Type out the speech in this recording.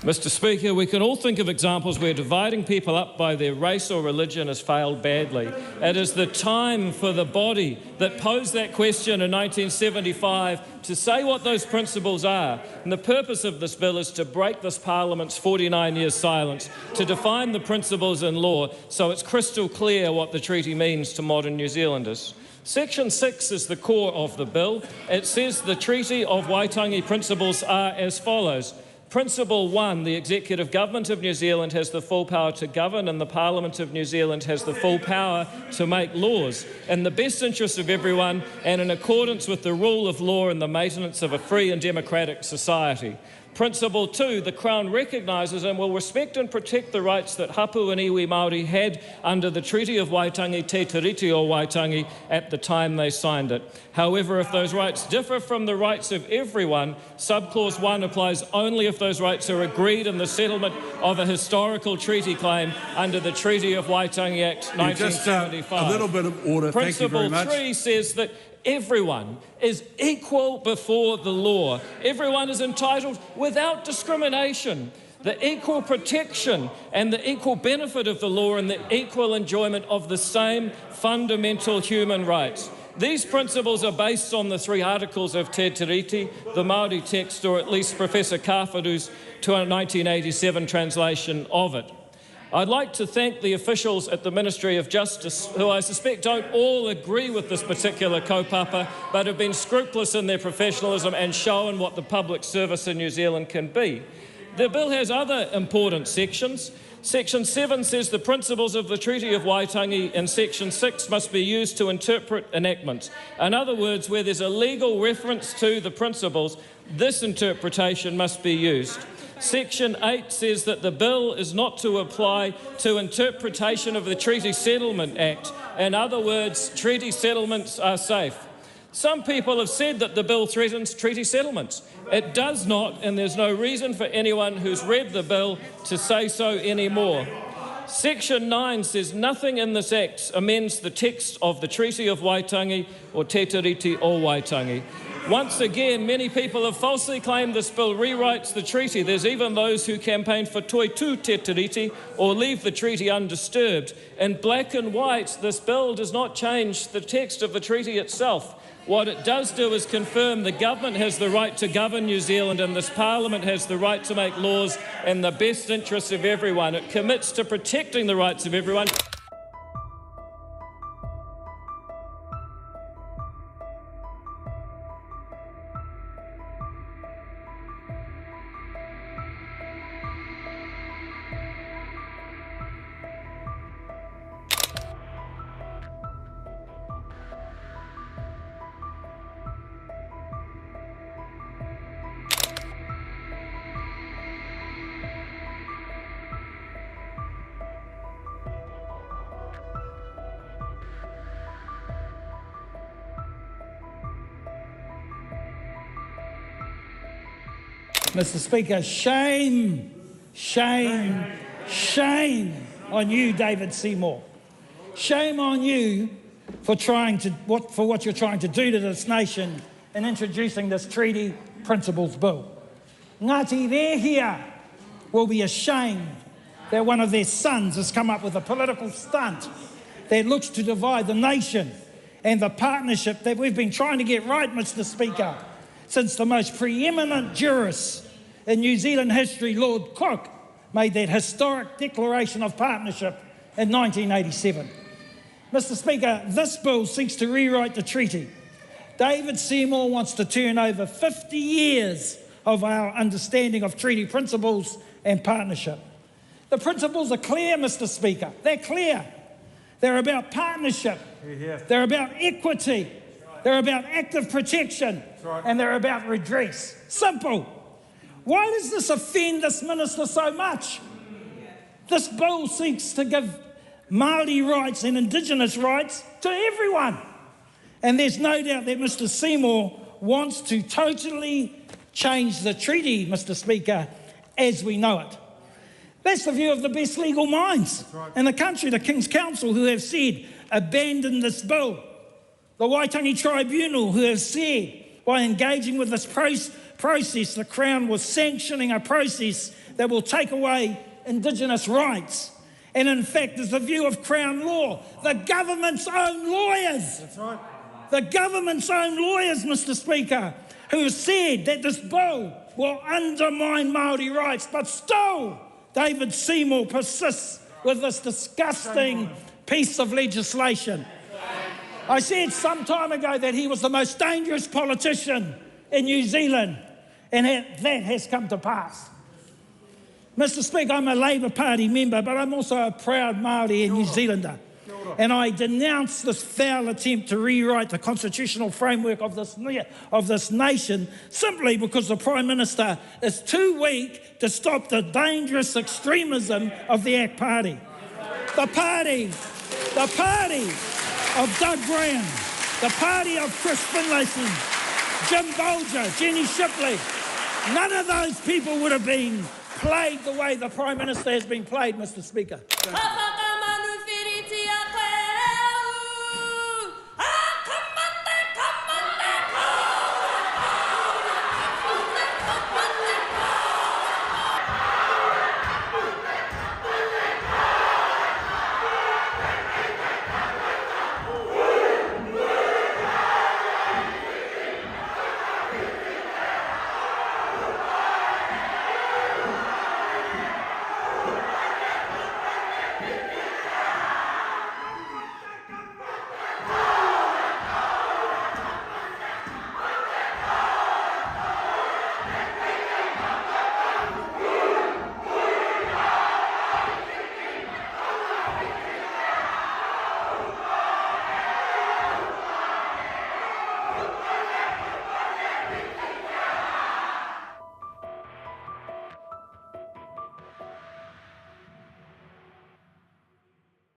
Mr. Speaker, we can all think of examples where dividing people up by their race or religion has failed badly. It is the time for the body that posed that question in 1975 to say what those principles are. And the purpose of this bill is to break this Parliament's 49 years silence, to define the principles in law so it's crystal clear what the treaty means to modern New Zealanders. Section 6 is the core of the bill. It says the Treaty of Waitangi principles are as follows. Principle 1, the Executive Government of New Zealand has the full power to govern and the Parliament of New Zealand has the full power to make laws in the best interest of everyone and in accordance with the rule of law and the maintenance of a free and democratic society. Principle 2, the Crown recognises and will respect and protect the rights that hapu and iwi Māori had under the Treaty of Waitangi, Te Tiriti o Waitangi, at the time they signed it. However, if those rights differ from the rights of everyone, subclause 1 applies only if those rights are agreed in the settlement of a historical treaty claim under the Treaty of Waitangi Act 1975. Just a little bit of order. Thank you very much. Principle 3 says that everyone is equal before the law. Everyone is entitled without discrimination. The equal protection and the equal benefit of the law and the equal enjoyment of the same fundamental human rights. These principles are based on the 3 articles of Te Tiriti, the Māori text, or at least Professor Kāwharu's 1987 translation of it. I'd like to thank the officials at the Ministry of Justice, who I suspect don't all agree with this particular kaupapa, but have been scrupulous in their professionalism and shown what the public service in New Zealand can be. The bill has other important sections. Section 7 says the principles of the Treaty of Waitangi, and Section 6 must be used to interpret enactments. In other words, where there's a legal reference to the principles, this interpretation must be used. Section 8 says that the bill is not to apply to interpretation of the Treaty Settlement Act. In other words, treaty settlements are safe. Some people have said that the bill threatens treaty settlements. It does not, and there's no reason for anyone who's read the bill to say so anymore. Section 9 says nothing in this Act amends the text of the Treaty of Waitangi or Te Tiriti o Waitangi. Once again, many people have falsely claimed this bill rewrites the treaty. There's even those who campaign for toi tu te tiriti or leave the treaty undisturbed. In black and white, this bill does not change the text of the treaty itself. What it does do is confirm the government has the right to govern New Zealand and this Parliament has the right to make laws in the best interests of everyone. It commits to protecting the rights of everyone. Mr. Speaker, shame, shame, shame on you, David Seymour. Shame on you for what you're trying to do to this nation in introducing this Treaty Principles Bill. Ngāti Rehia will be ashamed that one of their sons has come up with a political stunt that looks to divide the nation and the partnership that we've been trying to get right, Mr. Speaker, since the most preeminent jurist in New Zealand history, Lord Cook, made that historic declaration of partnership in 1987. Mr. Speaker, this bill seeks to rewrite the treaty. David Seymour wants to turn over 50 years of our understanding of treaty principles and partnership. The principles are clear, Mr. Speaker. They're clear. They're about partnership. They're about equity. They're about active protection. And they're about redress. Simple. Why does this offend this minister so much? This bill seeks to give Māori rights and Indigenous rights to everyone. And there's no doubt that Mr. Seymour wants to totally change the treaty, Mr. Speaker, as we know it. That's the view of the best legal minds in the country, the King's Council, who have said, abandon this bill. The Waitangi Tribunal, who have said, by engaging with this process, the Crown was sanctioning a process that will take away Indigenous rights. And in fact, there's the view of Crown law, the government's own lawyers. That's right. The government's own lawyers, Mr. Speaker, who said that this bill will undermine Māori rights, but still David Seymour persists with this disgusting piece of legislation. I said some time ago that he was the most dangerous politician in New Zealand, and that has come to pass. Mr. Speaker, I'm a Labour Party member, but I'm also a proud Māori and New Zealander. And I denounce this foul attempt to rewrite the constitutional framework of this nation simply because the Prime Minister is too weak to stop the dangerous extremism of the ACT Party. The party of Doug Graham, the party of Chris Finlayson, Jim Bolger, Jenny Shipley, none of those people would have been played the way the Prime Minister has been played, Mr. Speaker.